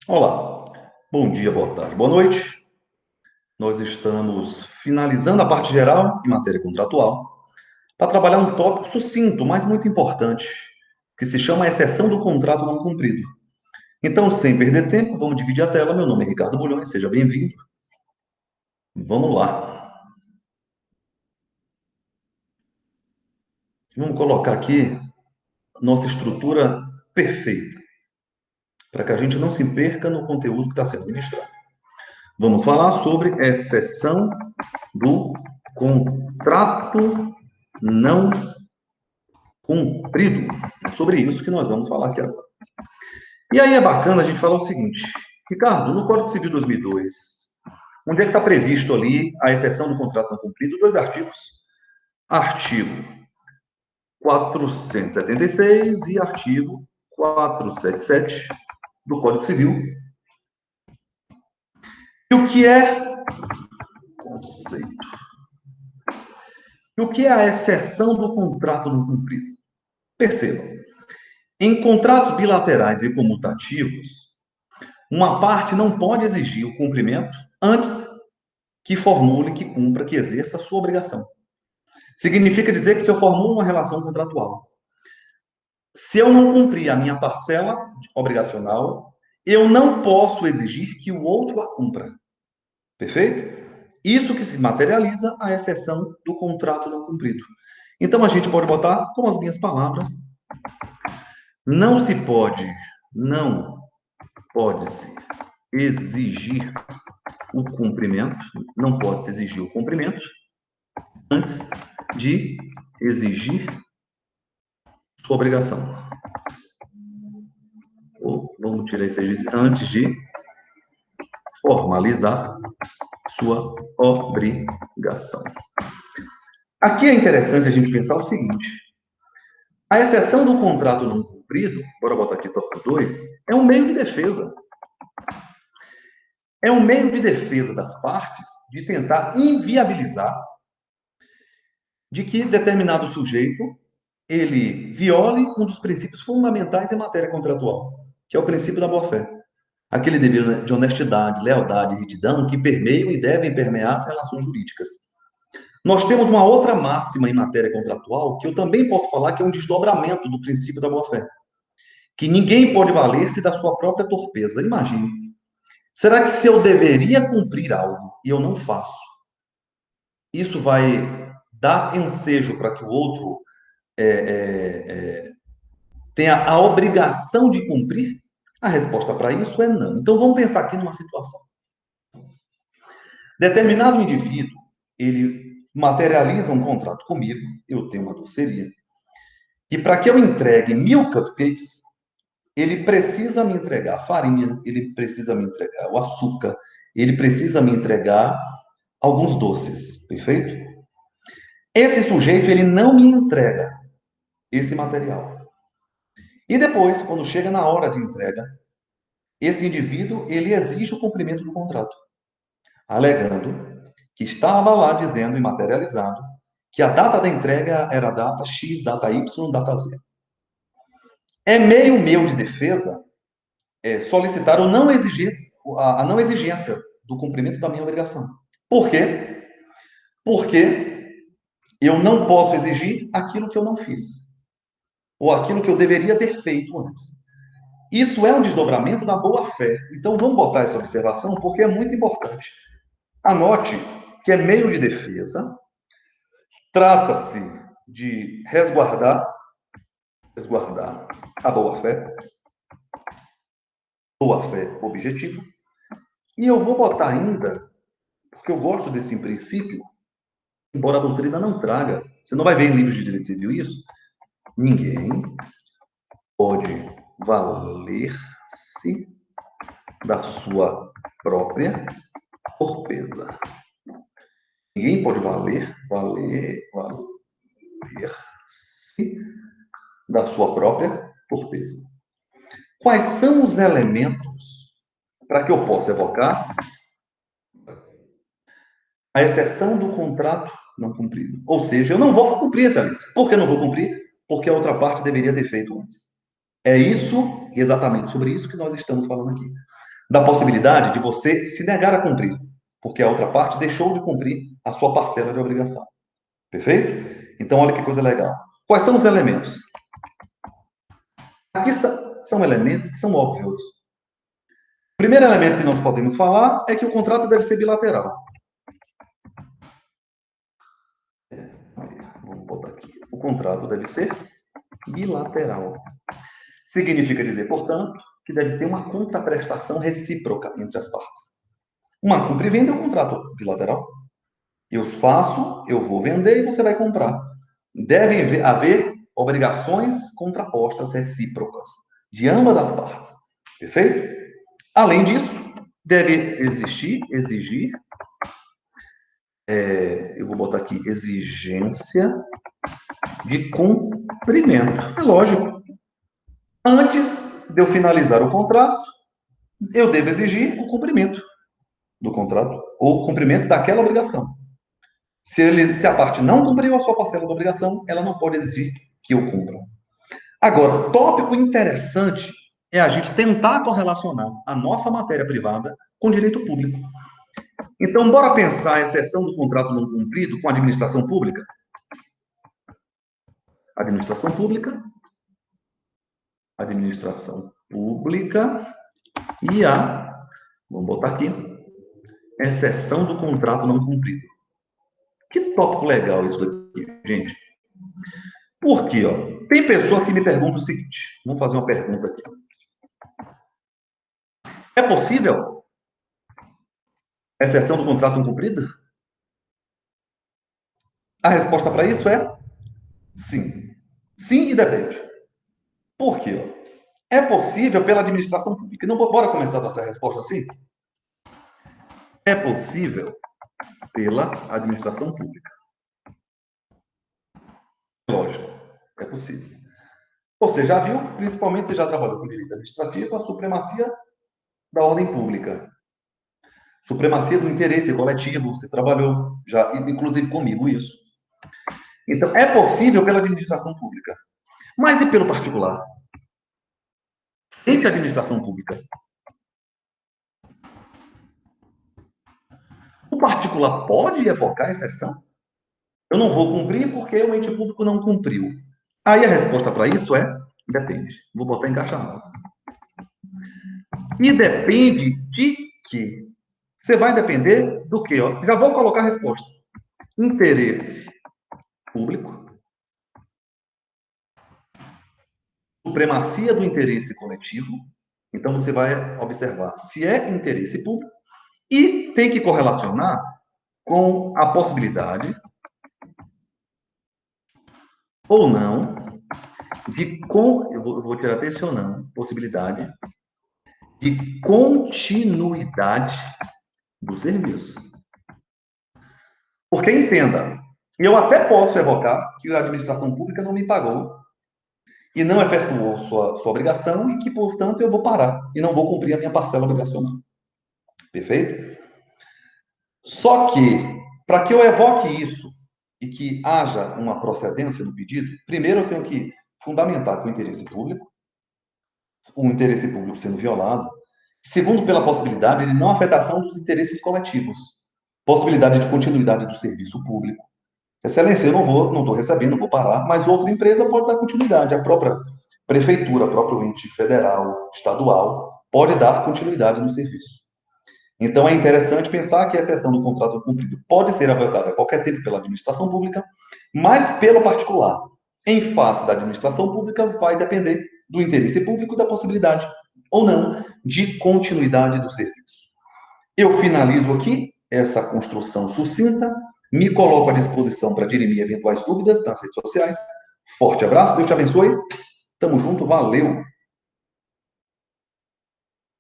Olá, bom dia, boa tarde, boa noite. Nós estamos finalizando a parte geral em matéria contratual para trabalhar um tópico sucinto, mas muito importante, que se chama exceção do contrato não cumprido. Então, sem perder tempo, vamos dividir a tela. Meu nome é Ricardo Bulhões, seja bem-vindo. Vamos lá. Vamos colocar aqui nossa estrutura perfeita, para que a gente não se perca no conteúdo que está sendo ministrado. Vamos falar sobre exceção do contrato não cumprido. É sobre isso que nós vamos falar aqui agora. E aí é bacana a gente falar o seguinte, Ricardo, no Código Civil 2002, onde é que está previsto ali a exceção do contrato não cumprido? Dois artigos. Artigo 476 e artigo 477 do Código Civil. E o que é conceito? E o que é a exceção do contrato não cumprido? Percebam, em contratos bilaterais e comutativos, uma parte não pode exigir o cumprimento antes que formule, que cumpra, que exerça a sua obrigação. Significa dizer que se eu formulo uma relação contratual, se eu não cumprir a minha parcela obrigacional, eu não posso exigir que o outro a cumpra. Perfeito? Isso que se materializa a exceção do contrato não cumprido. Então a gente pode botar com as minhas palavras, não se pode, não pode-se exigir o cumprimento, não pode exigir o cumprimento antes de exigir sua obrigação. Ou vamos tirar esse exigir antes de formalizar sua obrigação. Aqui é interessante a gente pensar o seguinte: a exceção do contrato não cumprido, bora botar aqui tópico 2, é um meio de defesa. É um meio de defesa das partes de tentar inviabilizar de que determinado sujeito ele viole um dos princípios fundamentais em matéria contratual, que é o princípio da boa-fé. Aquele dever de honestidade, lealdade e retidão que permeiam e devem permear as relações jurídicas. Nós temos uma outra máxima em matéria contratual que eu também posso falar que é um desdobramento do princípio da boa-fé, que ninguém pode valer-se da sua própria torpeza. Imagine, será que se eu deveria cumprir algo e eu não faço, isso vai dar ensejo para que o outro tenha a obrigação de cumprir? A resposta para isso é não. Então vamos pensar aqui numa situação. Determinado indivíduo, ele materializa um contrato comigo, eu tenho uma doceria, e para que eu entregue 1000 cupcakes, ele precisa me entregar a farinha, ele precisa me entregar o açúcar, ele precisa me entregar alguns doces, perfeito? Esse sujeito, ele não me entrega esse material. E depois, quando chega na hora de entrega, esse indivíduo, ele exige o cumprimento do contrato, alegando que estava lá dizendo e materializado que a data da entrega era data X, data Y, data Z. É meio meu de defesa solicitar ou não exigir a não exigência do cumprimento da minha obrigação. Por quê? Porque eu não posso exigir aquilo que eu não fiz, ou aquilo que eu deveria ter feito antes. Isso é um desdobramento da boa-fé. Então vamos botar essa observação porque é muito importante. Anote que é meio de defesa, trata-se de resguardar a boa-fé objetiva, e eu vou botar ainda, porque eu gosto desse princípio, embora a doutrina não traga, você não vai ver em livros de direito civil isso, ninguém pode valer-se da sua própria torpeza. Ninguém pode valer-se da sua própria torpeza. Quais são os elementos para que eu possa evocar a exceção do contrato não cumprido? Ou seja, eu não vou cumprir essa lista. Por que não vou cumprir? Porque a outra parte deveria ter feito antes. É isso, exatamente sobre isso que nós estamos falando aqui. da possibilidade de você se negar a cumprir, porque a outra parte deixou de cumprir a sua parcela de obrigação. Perfeito? Então, olha que coisa legal. Quais são os elementos? Aqui são elementos que são óbvios. O primeiro elemento que nós podemos falar é que o contrato deve ser bilateral. Vamos botar aqui. O contrato deve ser bilateral. Significa dizer, portanto, que deve ter uma contraprestação recíproca entre as partes. Uma compra e venda é um contrato bilateral. Eu faço, eu vou vender e você vai comprar. Devem haver obrigações contrapostas recíprocas de ambas as partes. Perfeito? Além disso, deve exigir, eu vou botar aqui, exigência de cumprimento. É lógico. Antes de eu finalizar o contrato, eu devo exigir o cumprimento do contrato, ou o cumprimento daquela obrigação. Se a parte não cumpriu a sua parcela da obrigação, ela não pode exigir que eu cumpra. Agora, tópico interessante é a gente tentar correlacionar a nossa matéria privada com direito público. Então, bora pensar a exceção do contrato não cumprido com a administração pública? Administração pública e vamos botar aqui, exceção do contrato não cumprido. Que tópico legal isso daqui, gente. Por quê? Tem pessoas que me perguntam o seguinte, vamos fazer uma pergunta aqui. É possível exceção do contrato não cumprido? A resposta para isso é sim. Sim e depende. Por quê? É possível pela administração pública. Não, bora começar a nossa resposta assim? É possível pela administração pública. Lógico, é possível. Você já viu, principalmente você já trabalhou com direito administrativo, a supremacia da ordem pública. Supremacia do interesse coletivo, você trabalhou já, inclusive comigo, isso. Então, é possível pela administração pública. Mas e pelo particular? Entre a administração pública. O particular pode evocar exceção? Eu não vou cumprir porque o ente público não cumpriu. Aí a resposta para isso é depende. Vou botar em caixa alta. E depende de quê? Você vai depender do quê? Já vou colocar a resposta. Interesse público, supremacia do interesse coletivo. Então você vai observar se é interesse público e tem que correlacionar com a possibilidade ou não eu vou tirar até esse ou não, possibilidade de continuidade do serviço. Porque entenda, eu até posso evocar que a administração pública não me pagou e não efetuou sua obrigação e que, portanto, eu vou parar e não vou cumprir a minha parcela obrigacional. Perfeito? Só que, para que eu evoque isso e que haja uma procedência no pedido, primeiro eu tenho que fundamentar com o interesse público sendo violado. Segundo, pela possibilidade de não afetação dos interesses coletivos. Possibilidade de continuidade do serviço público. Excelência, eu não estou recebendo, não vou parar, mas outra empresa pode dar continuidade. A própria prefeitura, o próprio ente federal, estadual, pode dar continuidade no serviço. Então, é interessante pensar que a exceção do contrato cumprido pode ser avaliada a qualquer tempo pela administração pública, mas pelo particular. Em face da administração pública, vai depender do interesse público e da possibilidade, ou não, de continuidade do serviço. Eu finalizo aqui essa construção sucinta, me coloco à disposição para dirimir eventuais dúvidas nas redes sociais. Forte abraço, Deus te abençoe. Tamo junto, valeu!